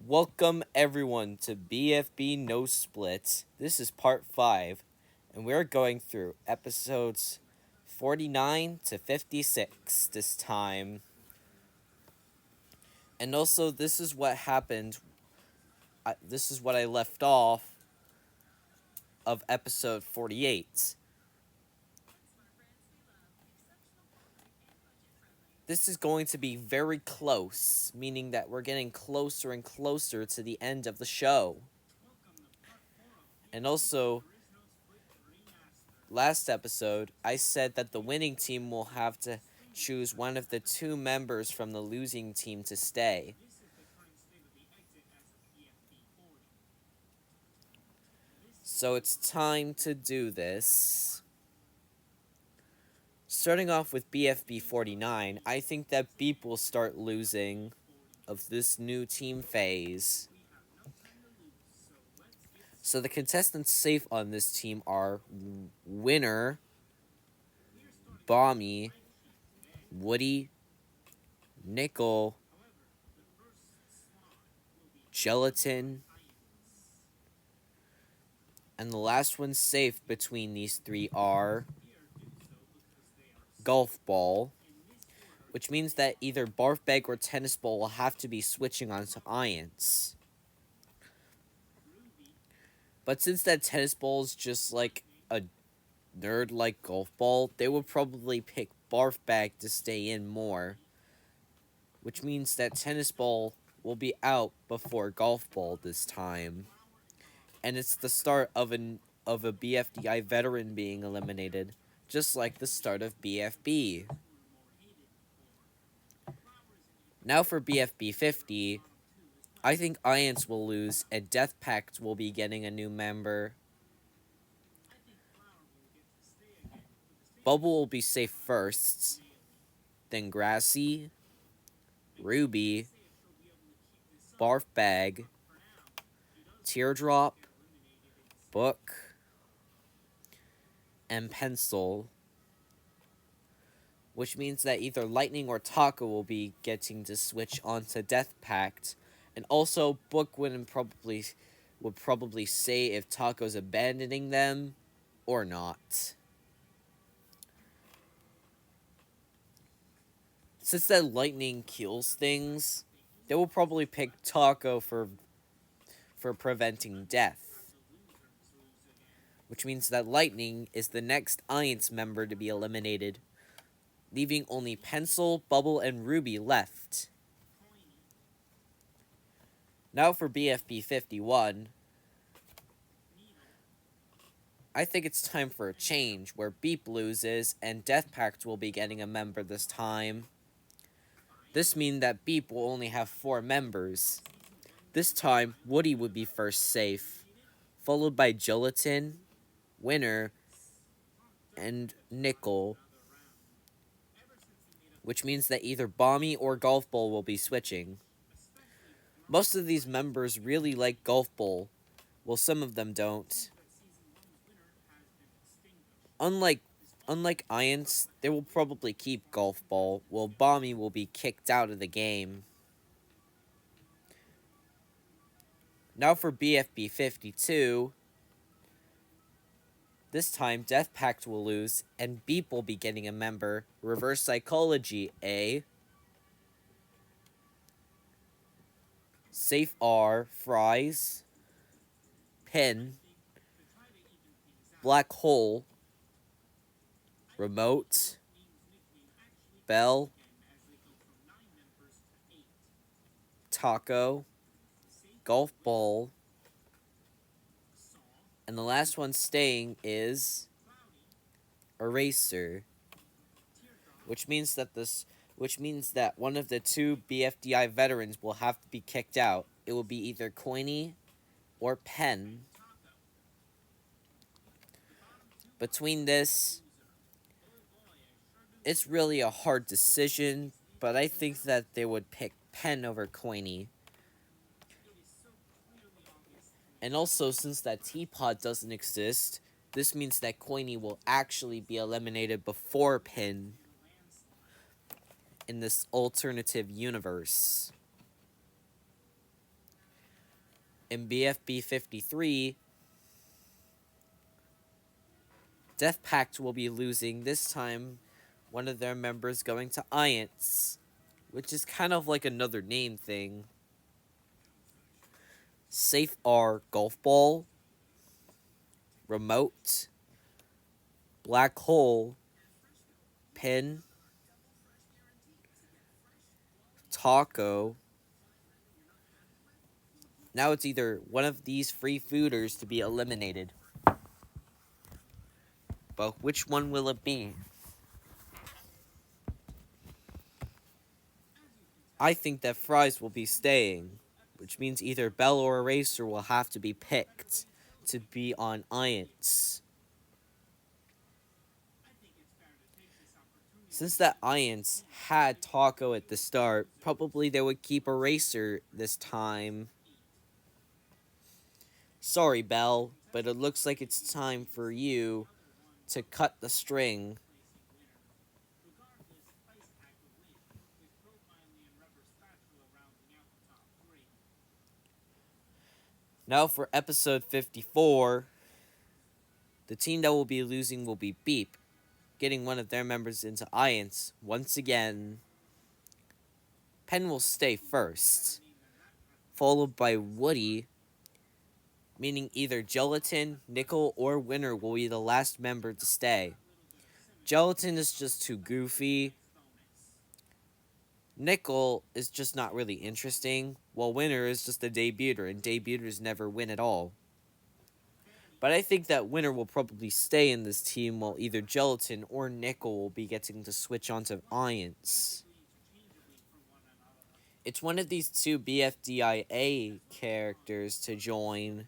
Welcome everyone to BFB No Split. This is part 5, and we're going through episodes 49 to 56 this time. And also, this is what happened. This is what I left off of episode 48. This is going to be very close, meaning that we're getting closer and closer to the end of the show. And also, last episode, I said that the winning team will have to choose one of the two members from the losing team to stay. So it's time to do this. Starting off with BFB 49, I think that Beep will start losing of this new team phase. So the contestants safe on this team are Winner, Bommy, Woody, Nickel, Gelatin, and the last one safe between these three are Golf Ball, which means that either Barf Bag or Tennis Ball will have to be switching onto Iance. But since that Tennis Ball is just like a nerd like Golf Ball, they would probably pick Barf Bag to stay in more, which means that Tennis Ball will be out before Golf Ball this time. And it's the start of a BFDI veteran being eliminated, just like the start of BFB. Now for BFB 50, I think Iance will lose and Death Pact will be getting a new member. Bubble will be safe first, then Grassy, Ruby, Barf Bag, Teardrop, Book, and Pencil, which means that either Lightning or Taco will be getting to switch onto Death Pact, and also Book would probably say if Taco's abandoning them or not. Since that Lightning kills things, they will probably pick Taco for preventing death, which means that Lightning is the next Iance member to be eliminated, leaving only Pencil, Bubble, and Ruby left. Now for BFB 51, I think it's time for a change, where Beep loses and Death Pact will be getting a member this time. This means that Beep will only have 4 members. This time, Woody would be first safe, followed by Gelatin, Winner, and Nickel, which means that either Bommy or Golf Ball will be switching. Most of these members really like Golf Ball, while some of them don't. Unlike Iance, they will probably keep Golf Ball, while Bommy will be kicked out of the game. Now for BFB 52, this time Death Pact will lose, and Beep will be getting a member. Reverse Psychology A, Safe R, Fries, Pin, Black Hole, Remote, Bell, Taco, Golf Ball, and the last one staying is Eraser, which means that one of the two BFDI veterans will have to be kicked out. It will be either Coiny or Pen. Between this, it's really a hard decision, but I think that they would pick Pen over Coiny. And also, since that Teapot doesn't exist, this means that Coiny will actually be eliminated before Pin in this alternative universe. In BFB 53, Death Pact will be losing, this time one of their members going to Iance, which is kind of like another name thing. Safe are Golf Ball, Remote, Black Hole, Pin, Taco. Now it's either one of these free fooders to be eliminated. But which one will it be? I think that Fries will be staying, which means either Bell or Eraser will have to be picked to be on Iance. Since that Iance had Taco at the start, probably they would keep Eraser this time. Sorry, Bell, but it looks like it's time for you to cut the string. Now for episode 54, the team that will be losing will be Beep, getting one of their members into Iance once again. Pen will stay first, followed by Woody, meaning either Gelatin, Nickel, or Winner will be the last member to stay. Gelatin is just too goofy. Nickel is just not really interesting, while Winner is just a debuter, and debuters never win at all. But I think that Winner will probably stay in this team, while either Gelatin or Nickel will be getting to switch onto Iance. It's one of these two BFDIA characters to join.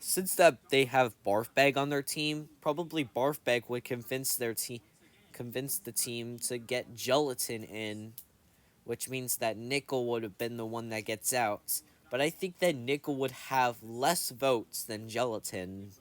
Since that they have Barfbag on their team, probably Barfbag would convince the team to get Gelatin in, which means that Nickel would have been the one that gets out. But I think that Nickel would have less votes than Gelatin.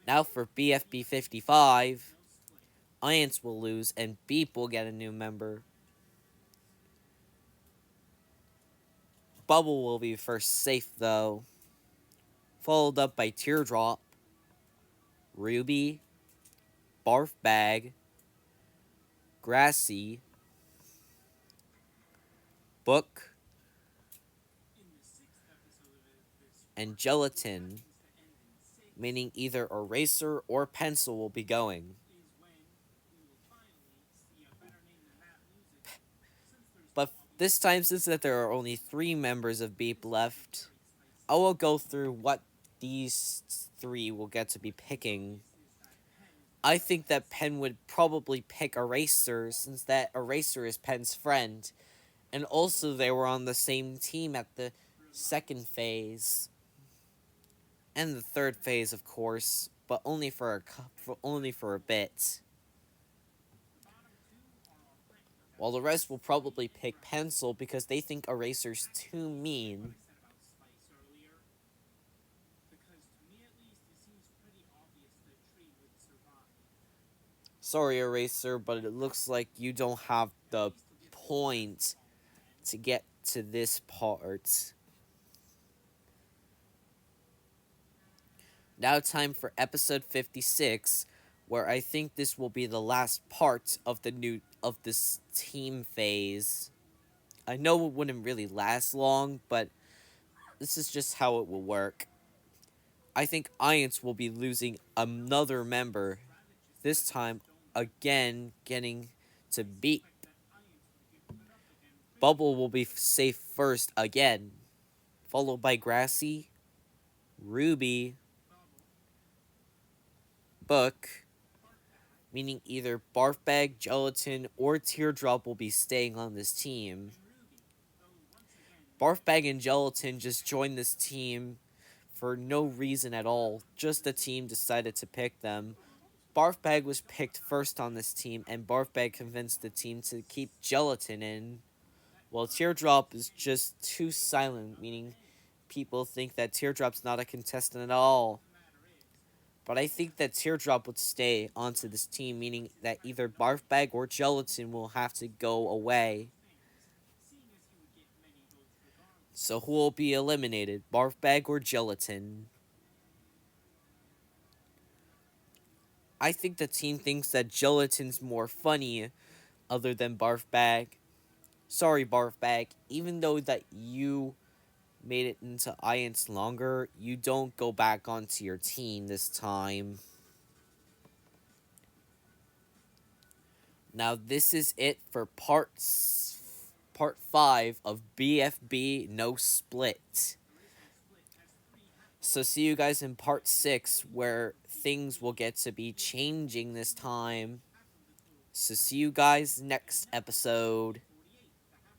Now for BFB 55, Iance will lose and Beep will get a new member. Bubble will be first safe though, followed up by Teardrop, Ruby, Barf Bag, Grassy, Book, and Gelatin, meaning either Eraser or Pencil will be going. But this time, since that there are only 3 members of Beep left, I will go through what these 3 will get to be picking. I think that Pen would probably pick Eraser, since that Eraser is Pen's friend. And also they were on the same team at the second phase. And the third phase, of course, but only for a bit. While the rest will probably pick Pencil because they think Eraser's too mean. Sorry, Eraser, but it looks like you don't have the point to get to this part. Now time for episode 56, where I think this will be the last part of this team phase. I know it wouldn't really last long, but this is just how it will work. I think Iance will be losing another member, this time again getting to beat. Bubble will be safe first again, followed by Grassy, Ruby, Book, meaning either Barfbag, Gelatin, or Teardrop will be staying on this team. Barfbag and Gelatin just joined this team for no reason at all, just the team decided to pick them. Barfbag was picked first on this team, and Barfbag convinced the team to keep Gelatin in, while Teardrop is just too silent, meaning people think that Teardrop's not a contestant at all. But I think that Teardrop would stay onto this team, meaning that either Barf Bag or Gelatin will have to go away. So who will be eliminated, Barf Bag or Gelatin? I think the team thinks that Gelatin's more funny other than Barf Bag. Sorry, Barf Bag, even though that you made it into Iance longer, you don't go back onto your team this time. Now this is it for part 5 of BFB No Split. So see you guys in part 6 where things will get to be changing this time. So see you guys next episode.